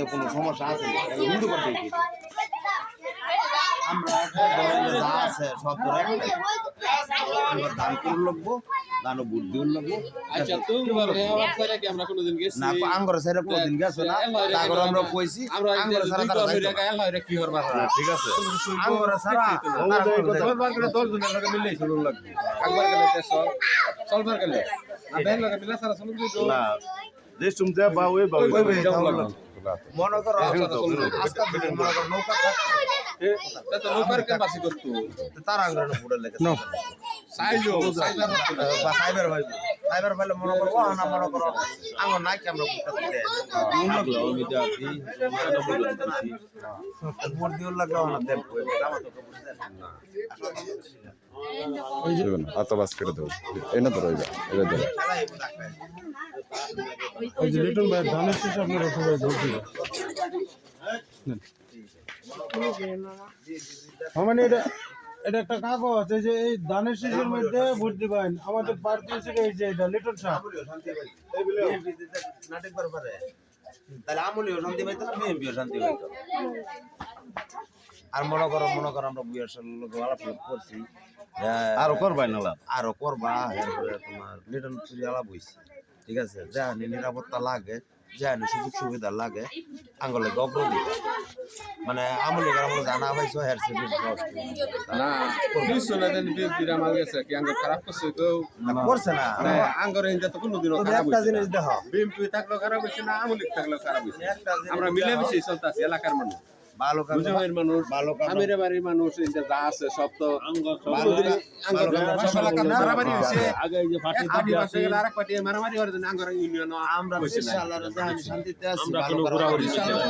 মধ্যে কোনো সমস্যা আছে না হিন্দু করতে আমরা যা আছে সব ধরে আমরা দান করে লাগবো দানও বুদ্ধি লাগবো আচ্ছা তুমি বলো করে কি আমরা কোনোদিন গেছি না আঙ্গর সাইরে কোনদিন গেছো না তারপর আমরা কইছি আমরা আঙ্গর সারা দুই তারা টাকা এলা হইরা কি করবা ঠিক আছে আঙ্গর সারা চলবার গেলে 10 জনের লগে মিললেই চলুন লাগবে একবার গেলে চলবার গেলে না ব্যাংক লাগে মিলা সারা চলুন দিই না যে সুমতে বা ওই বা ওই যাও লাগবে মনে করো আজকাল মনে করো নৌকা তো নৌকার কে বাসি করতো তারা আঙ্গর ফুটে লেগে সাইজো বা সাইবার ভাইলে মনে করো না মনে করো আঙ্গর নাই আমরা ভোট দিয়ে লাগলো না দেব আতো বাস করে দাও এই না ধরো এটা ধরো ওই যে লিটন ভাই ধানের শেষ আপনারা সবাই ভোট দিবেন মানে এটা একটা কাগজ এই যে এই ধানের শেষের মধ্যে ভোট দিবেন আমাদের পার্টি থেকে এই যে এটা লিটন সাহেব নাটক পারে তাহলে আমলিও শান্তি পাইতো না বিএনপিও শান্তি পাইতো আর মনে করো আমরা বুয়ের লোক আলাপ করছি আর করবাই না আরো করবা এরপরে তোমার লিটন চুরি আলাপ হইছে ঠিক আছে যেখানে নিরাপত্তা লাগে যেখানে সুযোগ সুবিধা লাগে আঙ্গলে অগ্রগতি মানে আমলি আমরা জানা পাইছো হেয়ার সেভিস না কিছু না দেন বিএনপির আমার গেছে কি আঙ্গ খারাপ করছে তো করছে না আঙ্গর ইনটা তো কোনোদিনও তুমি খারাপ একটা হইছে জিনিস দেখো বিএনপি থাকলেও খারাপ হইছে না আমলিক থাকলেও খারাপ হইছে আমরা মিলেমিশে চলতেছি এলাকার মানুষ ভালো কাজ বুঝামের মানুষ ভালো কাজ আমিরে বাড়ির মানুষ ইনটা যা আছে সব তো ভালো কাজ মারামারি হইছে আগে এই যে পার্টি আদিবাসী গেলে আরেক পার্টি মারামারি হওয়ার জন্য আঙ্গর ইউনিয়ন আমরা ইনশাআল্লাহ শান্তিতে আছি আমরা ভালো কোনো করার ঘোরাঘুরি ইনশাআল্লাহ